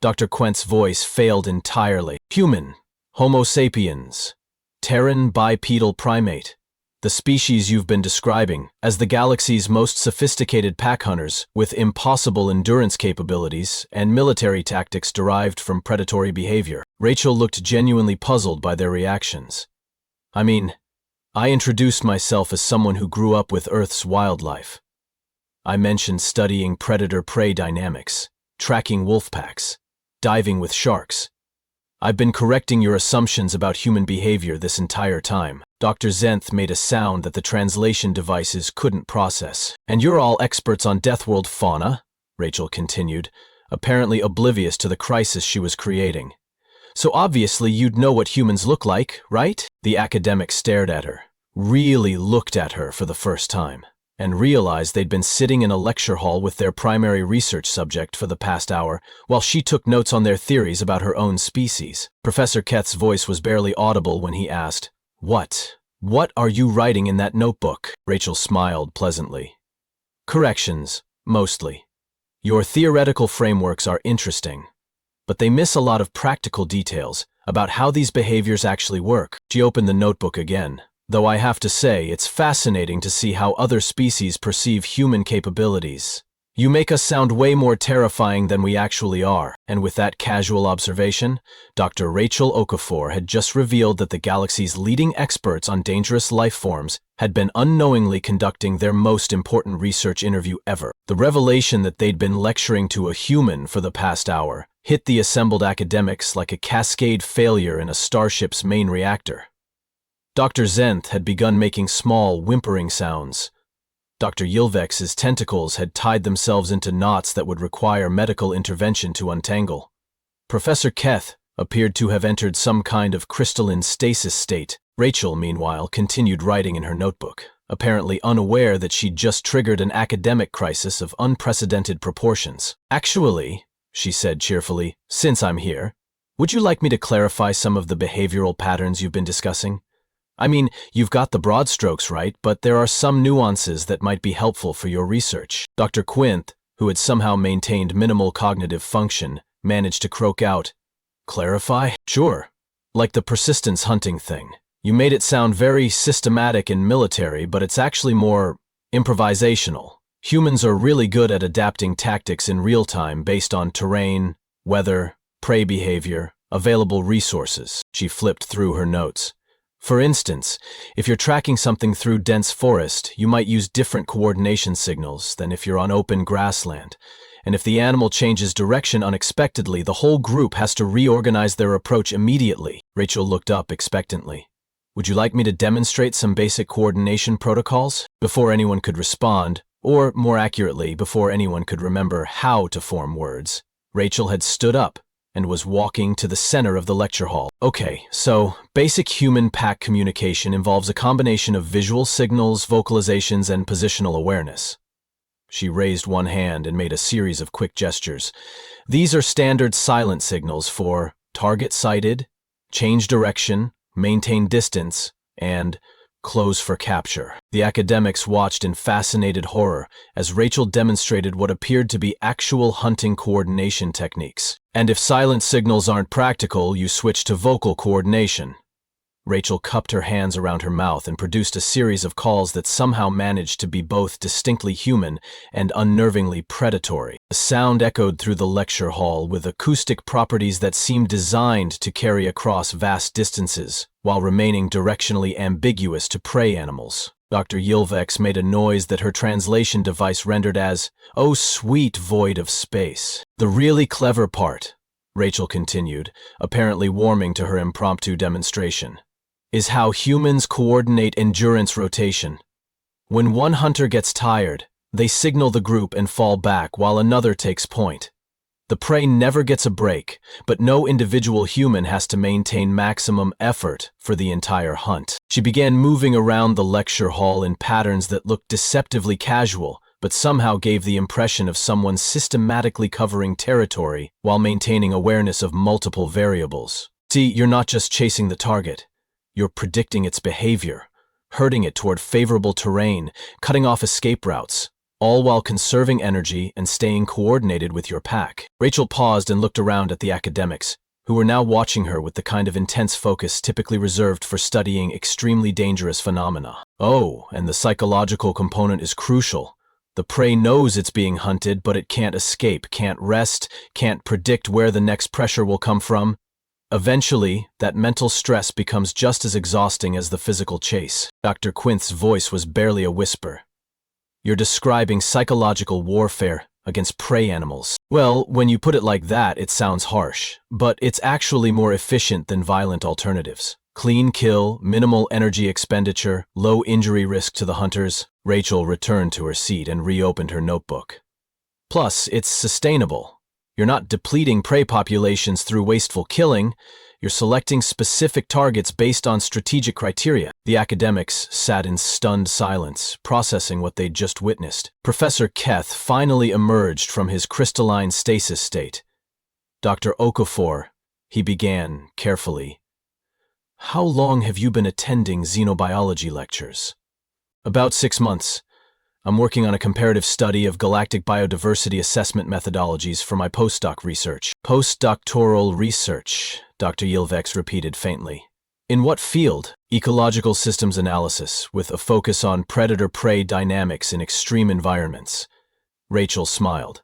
S1: Dr. Quent's voice failed entirely. Human. Homo sapiens, Terran bipedal primate, the species you've been describing as the galaxy's most sophisticated pack hunters with impossible endurance capabilities and military tactics derived from predatory behavior. Rachel looked genuinely puzzled by their reactions. I introduced myself as someone who grew up with Earth's wildlife. I mentioned studying predator-prey dynamics, tracking wolf packs, diving with sharks. I've been correcting your assumptions about human behavior this entire time. Dr. Zenth made a sound that the translation devices couldn't process. And you're all experts on Deathworld fauna, Rachel continued, apparently oblivious to the crisis she was creating. So obviously you'd know what humans look like, right? The academic stared at her, really looked at her for the first time, and realized they'd been sitting in a lecture hall with their primary research subject for the past hour, while she took notes on their theories about her own species. Professor Keth's voice was barely audible when he asked, What are you writing in that notebook? Rachel smiled pleasantly. Corrections, mostly. Your theoretical frameworks are interesting, but they miss a lot of practical details about how these behaviors actually work. She opened the notebook again. Though I have to say, it's fascinating to see how other species perceive human capabilities. You make us sound way more terrifying than we actually are. And with that casual observation, Dr. Rachel Okafor had just revealed that the galaxy's leading experts on dangerous life forms had been unknowingly conducting their most important research interview ever. The revelation that they'd been lecturing to a human for the past hour hit the assembled academics like a cascade failure in a starship's main reactor. Dr. Zenth had begun making small, whimpering sounds. Dr. Yilvex's tentacles had tied themselves into knots that would require medical intervention to untangle. Professor Keth appeared to have entered some kind of crystalline stasis state. Rachel, meanwhile, continued writing in her notebook, apparently unaware that she'd just triggered an academic crisis of unprecedented proportions. Actually, she said cheerfully, since I'm here, would you like me to clarify some of the behavioral patterns you've been discussing? I mean, you've got the broad strokes right, but there are some nuances that might be helpful for your research. Dr. Quinth, who had somehow maintained minimal cognitive function, managed to croak out, Clarify? Sure. Like the persistence hunting thing. You made it sound very systematic and military, but it's actually more improvisational. Humans are really good at adapting tactics in real time based on terrain, weather, prey behavior, available resources. She flipped through her notes. For instance, if you're tracking something through dense forest, you might use different coordination signals than if you're on open grassland. And if the animal changes direction unexpectedly, the whole group has to reorganize their approach immediately. Rachel looked up expectantly. Would you like me to demonstrate some basic coordination protocols? Before anyone could respond, or more accurately, before anyone could remember how to form words, Rachel had stood up and was walking to the center of the lecture hall. Okay, so basic human pack communication involves a combination of visual signals, vocalizations, and positional awareness. She raised one hand and made a series of quick gestures. These are standard silent signals for target sighted, change direction, maintain distance, and close for capture. The academics watched in fascinated horror as Rachel demonstrated what appeared to be actual hunting coordination techniques. And if silent signals aren't practical, you switch to vocal coordination. Rachel cupped her hands around her mouth and produced a series of calls that somehow managed to be both distinctly human and unnervingly predatory. The sound echoed through the lecture hall with acoustic properties that seemed designed to carry across vast distances, while remaining directionally ambiguous to prey animals. Dr. Yilvex made a noise that her translation device rendered as, "Oh, sweet void of space." The really clever part, Rachel continued, apparently warming to her impromptu demonstration, is how humans coordinate endurance rotation. When one hunter gets tired, they signal the group and fall back while another takes point. The prey never gets a break, but no individual human has to maintain maximum effort for the entire hunt. She began moving around the lecture hall in patterns that looked deceptively casual, but somehow gave the impression of someone systematically covering territory while maintaining awareness of multiple variables. See, you're not just chasing the target. You're predicting its behavior, herding it toward favorable terrain, cutting off escape routes, all while conserving energy and staying coordinated with your pack. Rachel paused and looked around at the academics, who were now watching her with the kind of intense focus typically reserved for studying extremely dangerous phenomena. Oh, and the psychological component is crucial. The prey knows it's being hunted, but it can't escape, can't rest, can't predict where the next pressure will come from. Eventually, that mental stress becomes just as exhausting as the physical chase. Dr. Quinth's voice was barely a whisper. You're describing psychological warfare, against prey animals. Well, when you put it like that, it sounds harsh, but it's actually more efficient than violent alternatives. Clean kill, minimal energy expenditure, low injury risk to the hunters. Rachel returned to her seat and reopened her notebook. Plus, it's sustainable. You're not depleting prey populations through wasteful killing. You're selecting specific targets based on strategic criteria. The academics sat in stunned silence, processing what they'd just witnessed. Professor Keth finally emerged from his crystalline stasis state. Dr. Okafor, he began carefully. How long have you been attending xenobiology lectures? About 6 months. I'm working on a comparative study of galactic biodiversity assessment methodologies for my postdoc research. Postdoctoral research, Dr. Yilvex repeated faintly. In what field? Ecological systems analysis, with a focus on predator-prey dynamics in extreme environments. Rachel smiled.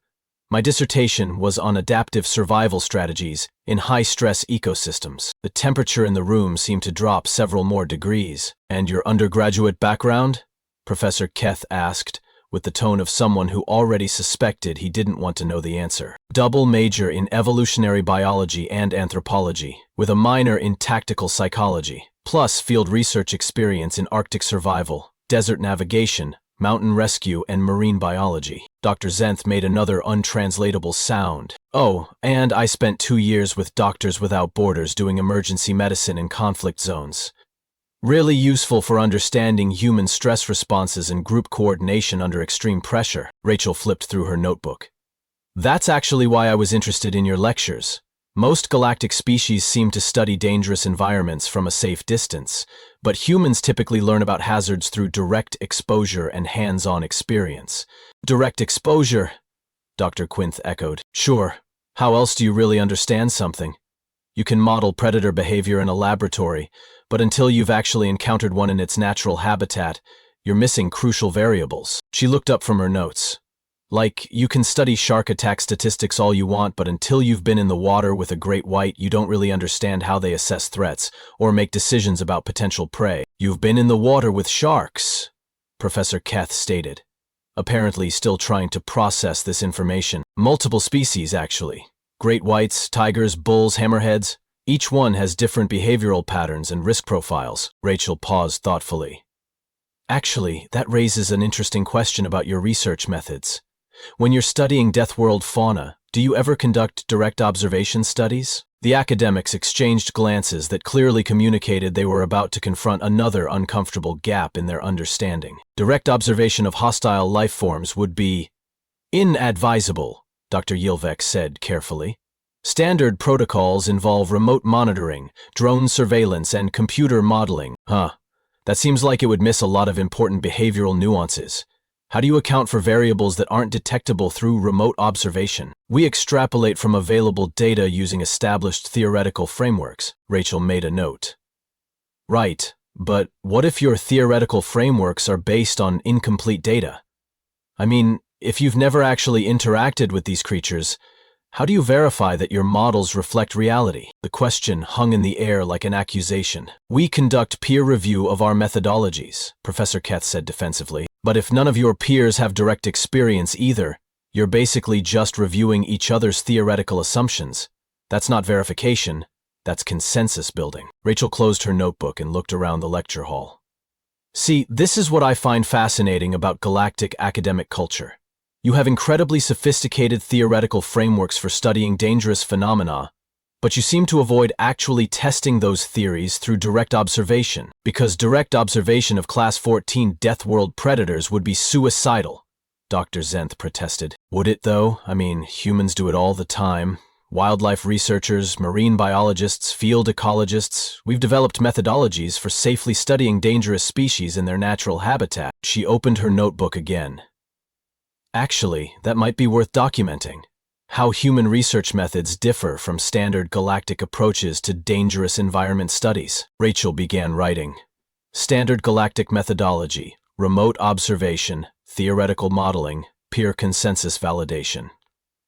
S1: My dissertation was on adaptive survival strategies in high-stress ecosystems. The temperature in the room seemed to drop several more degrees. And your undergraduate background? Professor Keth asked, with the tone of someone who already suspected he didn't want to know the answer. Double major in evolutionary biology and anthropology, with a minor in tactical psychology, plus field research experience in Arctic survival, desert navigation, mountain rescue, and marine biology. Dr. Zenth made another untranslatable sound. Oh, and I spent 2 years with Doctors Without Borders doing emergency medicine in conflict zones. Really useful for understanding human stress responses and group coordination under extreme pressure. Rachel flipped through her notebook. That's actually why I was interested in your lectures. Most galactic species seem to study dangerous environments from a safe distance, but humans typically learn about hazards through direct exposure and hands-on experience. Direct exposure, Dr. Quinth echoed. Sure. How else do you really understand something? You can model predator behavior in a laboratory, but until you've actually encountered one in its natural habitat, you're missing crucial variables. She looked up from her notes. Like, you can study shark attack statistics all you want, but until you've been in the water with a great white, you don't really understand how they assess threats or make decisions about potential prey. You've been in the water with sharks, Professor Keth stated, apparently still trying to process this information. Multiple species, actually. Great whites, tigers, bulls, hammerheads. Each one has different behavioral patterns and risk profiles. Rachel paused thoughtfully. Actually, that raises an interesting question about your research methods. When you're studying Deathworld fauna, do you ever conduct direct observation studies? The academics exchanged glances that clearly communicated they were about to confront another uncomfortable gap in their understanding. Direct observation of hostile life forms would be inadvisable, Dr. Yilvex said carefully. Standard protocols involve remote monitoring, drone surveillance, and computer modeling. That seems like it would miss a lot of important behavioral nuances. How do you account for variables that aren't detectable through remote observation? We extrapolate from available data using established theoretical frameworks. Rachel made a note. Right, but what if your theoretical frameworks are based on incomplete data? I mean, if you've never actually interacted with these creatures, how do you verify that your models reflect reality? The question hung in the air like an accusation. We conduct peer review of our methodologies, Professor Keth said defensively. But if none of your peers have direct experience either, you're basically just reviewing each other's theoretical assumptions. That's not verification, that's consensus building. Rachel closed her notebook and looked around the lecture hall. See, this is what I find fascinating about galactic academic culture. You have incredibly sophisticated theoretical frameworks for studying dangerous phenomena, but you seem to avoid actually testing those theories through direct observation, because direct observation of Class 14 Deathworld predators would be suicidal, Dr. Zenth protested. Would it, though? I mean, humans do it all the time. Wildlife researchers, marine biologists, field ecologists, we've developed methodologies for safely studying dangerous species in their natural habitat. She opened her notebook again. Actually, that might be worth documenting. How human research methods differ from standard galactic approaches to dangerous environment studies. Rachel began writing. Standard galactic methodology, remote observation, theoretical modeling, peer consensus validation.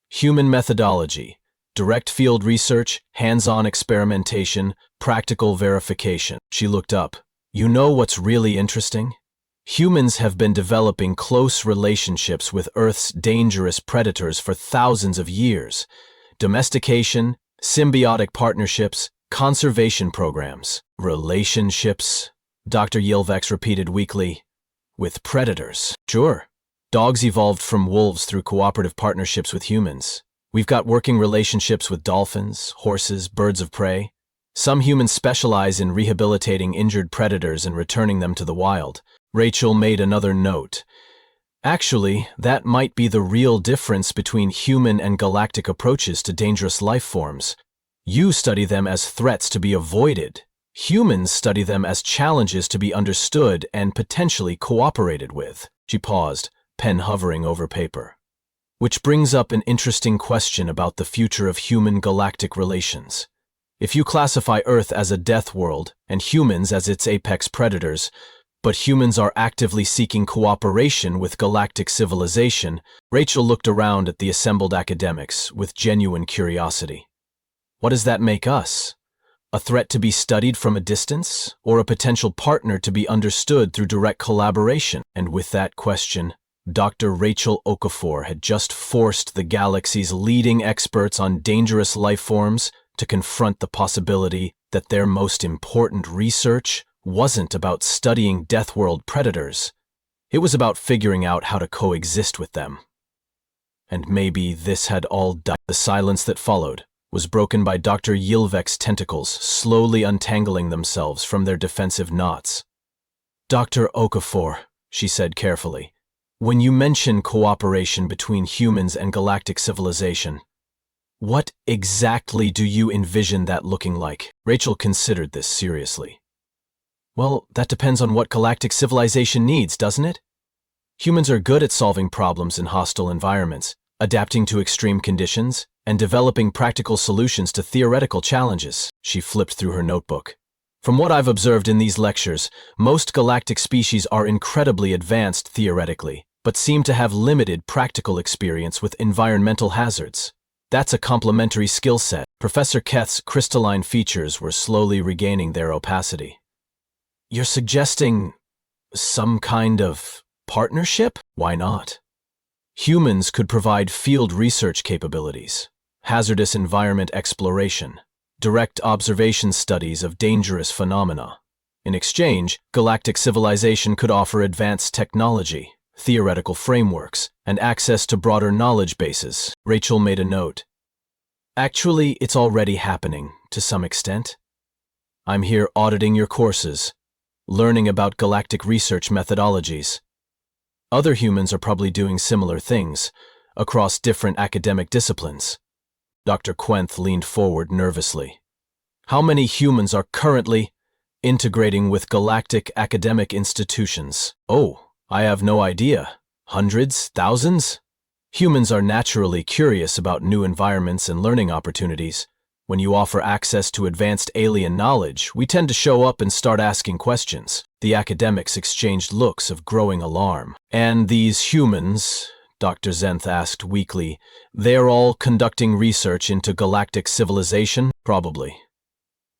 S1: Human methodology, direct field research, hands-on experimentation, practical verification. She looked up. You know what's really interesting? Humans have been developing close relationships with Earth's dangerous predators for thousands of years. Domestication, symbiotic partnerships, conservation programs. Relationships, Dr. Yilvex repeated weakly. With predators. Sure. Dogs evolved from wolves through cooperative partnerships with humans. We've got working relationships with dolphins, horses, birds of prey. Some humans specialize in rehabilitating injured predators and returning them to the wild. Rachel made another note. Actually, that might be the real difference between human and galactic approaches to dangerous life forms. You study them as threats to be avoided. Humans study them as challenges to be understood and potentially cooperated with. She paused, pen hovering over paper. Which brings up an interesting question about the future of human-galactic relations. If you classify Earth as a death world and humans as its apex predators, but humans are actively seeking cooperation with galactic civilization, Rachel looked around at the assembled academics with genuine curiosity. What does that make us? A threat to be studied from a distance, or a potential partner to be understood through direct collaboration? And with that question, Dr. Rachel Okafor had just forced the galaxy's leading experts on dangerous life forms to confront the possibility that their most important research wasn't about studying Deathworld predators. It was about figuring out how to coexist with them. And maybe this had all died. The silence that followed was broken by Dr. Yilvex's tentacles slowly untangling themselves from their defensive knots. Dr. Okafor, she said carefully, when you mention cooperation between humans and galactic civilization, what exactly do you envision that looking like? Rachel considered this seriously. Well, that depends on what galactic civilization needs, doesn't it? Humans are good at solving problems in hostile environments, adapting to extreme conditions, and developing practical solutions to theoretical challenges. She flipped through her notebook. From what I've observed in these lectures, most galactic species are incredibly advanced theoretically, but seem to have limited practical experience with environmental hazards. That's a complementary skill set. Professor Keth's crystalline features were slowly regaining their opacity. You're suggesting some kind of partnership? Why not? Humans could provide field research capabilities, hazardous environment exploration, direct observation studies of dangerous phenomena. In exchange, galactic civilization could offer advanced technology, theoretical frameworks, and access to broader knowledge bases. Rachel made a note. Actually, it's already happening, to some extent. I'm here auditing your courses, learning about galactic research methodologies. Other humans are probably doing similar things, across different academic disciplines. Dr. Quenth leaned forward nervously. How many humans are currently integrating with galactic academic institutions? Oh, I have no idea. Hundreds? Thousands? Humans are naturally curious about new environments and learning opportunities. When you offer access to advanced alien knowledge, we tend to show up and start asking questions. The academics exchanged looks of growing alarm. And these humans, Dr. Zenth asked weakly, they're all conducting research into galactic civilization? Probably.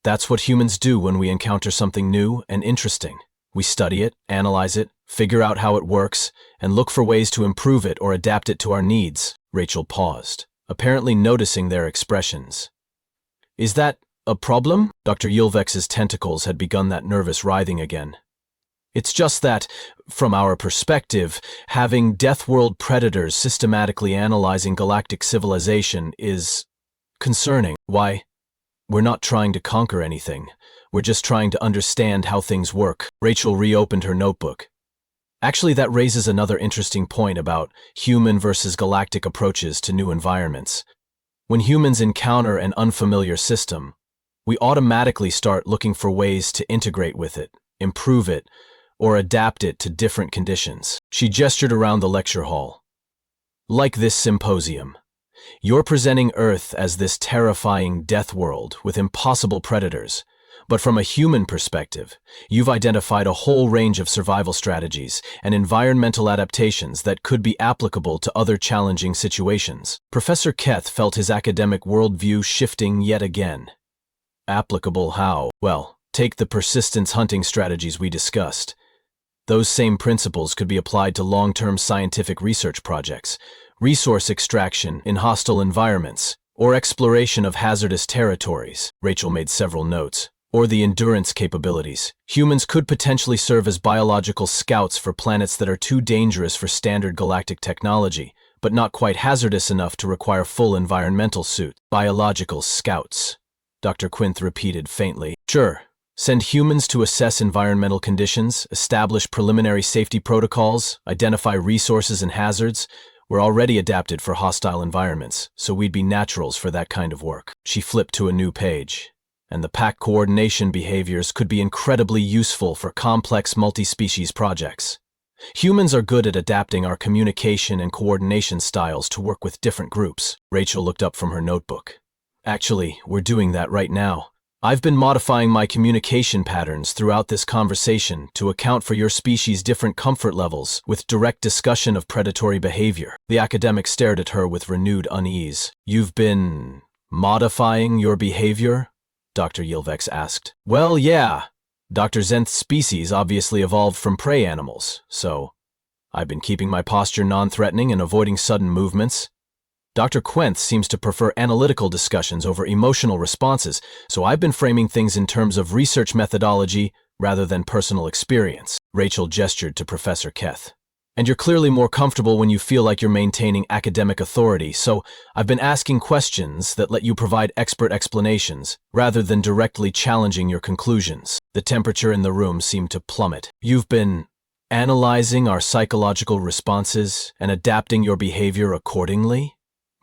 S1: That's what humans do when we encounter something new and interesting. We study it, analyze it, figure out how it works, and look for ways to improve it or adapt it to our needs. Rachel paused, apparently noticing their expressions. Is that a problem? Dr. Yilvex's tentacles had begun that nervous writhing again. It's just that, from our perspective, having Deathworld predators systematically analyzing galactic civilization is concerning. Why? We're not trying to conquer anything. We're just trying to understand how things work. Rachel reopened her notebook. Actually, that raises another interesting point about human versus galactic approaches to new environments. When humans encounter an unfamiliar system, we automatically start looking for ways to integrate with it, improve it, or adapt it to different conditions. She gestured around the lecture hall. Like this symposium, you're presenting Earth as this terrifying death world with impossible predators. But from a human perspective, you've identified a whole range of survival strategies and environmental adaptations that could be applicable to other challenging situations. Professor Keth felt his academic worldview shifting yet again. Applicable how? Well, take the persistence hunting strategies we discussed. Those same principles could be applied to long-term scientific research projects, resource extraction in hostile environments, or exploration of hazardous territories. Rachel made several notes. Or the endurance capabilities. Humans could potentially serve as biological scouts for planets that are too dangerous for standard galactic technology, but not quite hazardous enough to require full environmental suit. Biological scouts, Dr. Quinth repeated faintly. Sure. Send humans to assess environmental conditions, establish preliminary safety protocols, identify resources and hazards. We're already adapted for hostile environments, so we'd be naturals for that kind of work. She flipped to a new page. And the pack coordination behaviors could be incredibly useful for complex multi-species projects. Humans are good at adapting our communication and coordination styles to work with different groups. Rachel looked up from her notebook. Actually, we're doing that right now. I've been modifying my communication patterns throughout this conversation to account for your species' different comfort levels with direct discussion of predatory behavior. The academic stared at her with renewed unease. You've been modifying your behavior? Dr. Yilvex asked. Well, yeah. Dr. Zenth's species obviously evolved from prey animals, so I've been keeping my posture non-threatening and avoiding sudden movements. Dr. Quenth seems to prefer analytical discussions over emotional responses, so I've been framing things in terms of research methodology rather than personal experience. Rachel gestured to Professor Keth. And you're clearly more comfortable when you feel like you're maintaining academic authority, so I've been asking questions that let you provide expert explanations, rather than directly challenging your conclusions. The temperature in the room seemed to plummet. You've been analyzing our psychological responses and adapting your behavior accordingly?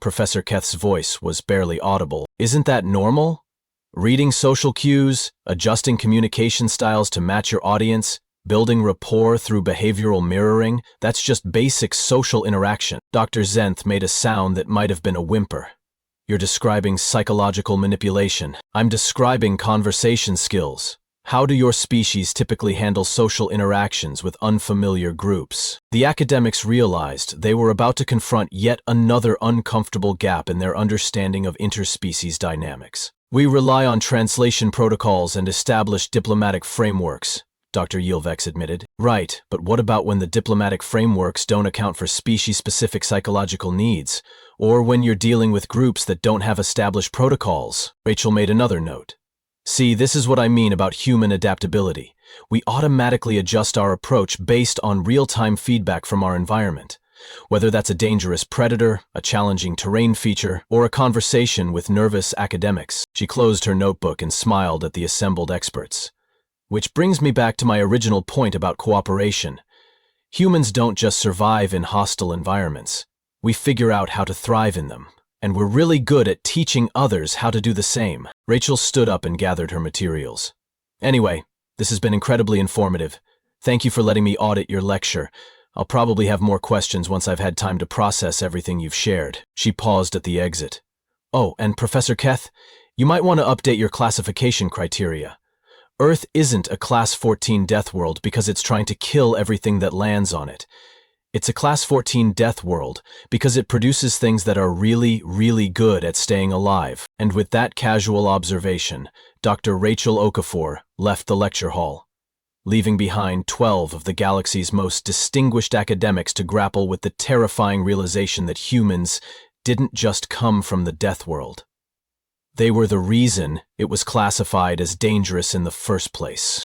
S1: Professor Keth's voice was barely audible. Isn't that normal? Reading social cues, adjusting communication styles to match your audience, building rapport through behavioral mirroring, that's just basic social interaction. Dr. Zenth made a sound that might have been a whimper. You're describing psychological manipulation. I'm describing conversation skills. How do your species typically handle social interactions with unfamiliar groups? The academics realized they were about to confront yet another uncomfortable gap in their understanding of interspecies dynamics. We rely on translation protocols and established diplomatic frameworks, Dr. Yilvex admitted. Right, but what about when the diplomatic frameworks don't account for species-specific psychological needs, or when you're dealing with groups that don't have established protocols? Rachel made another note. See, this is what I mean about human adaptability. We automatically adjust our approach based on real-time feedback from our environment, whether that's a dangerous predator, a challenging terrain feature, or a conversation with nervous academics. She closed her notebook and smiled at the assembled experts. Which brings me back to my original point about cooperation. Humans don't just survive in hostile environments. We figure out how to thrive in them. And we're really good at teaching others how to do the same. Rachel stood up and gathered her materials. Anyway, this has been incredibly informative. Thank you for letting me audit your lecture. I'll probably have more questions once I've had time to process everything you've shared. She paused at the exit. Oh, and Professor Keth, you might want to update your classification criteria. Earth isn't a Class 14 Deathworld because it's trying to kill everything that lands on it. It's a Class 14 Deathworld because it produces things that are really, really good at staying alive. And with that casual observation, Dr. Rachel Okafor left the lecture hall, leaving behind 12 of the galaxy's most distinguished academics to grapple with the terrifying realization that humans didn't just come from the Deathworld. They were the reason it was classified as dangerous in the first place.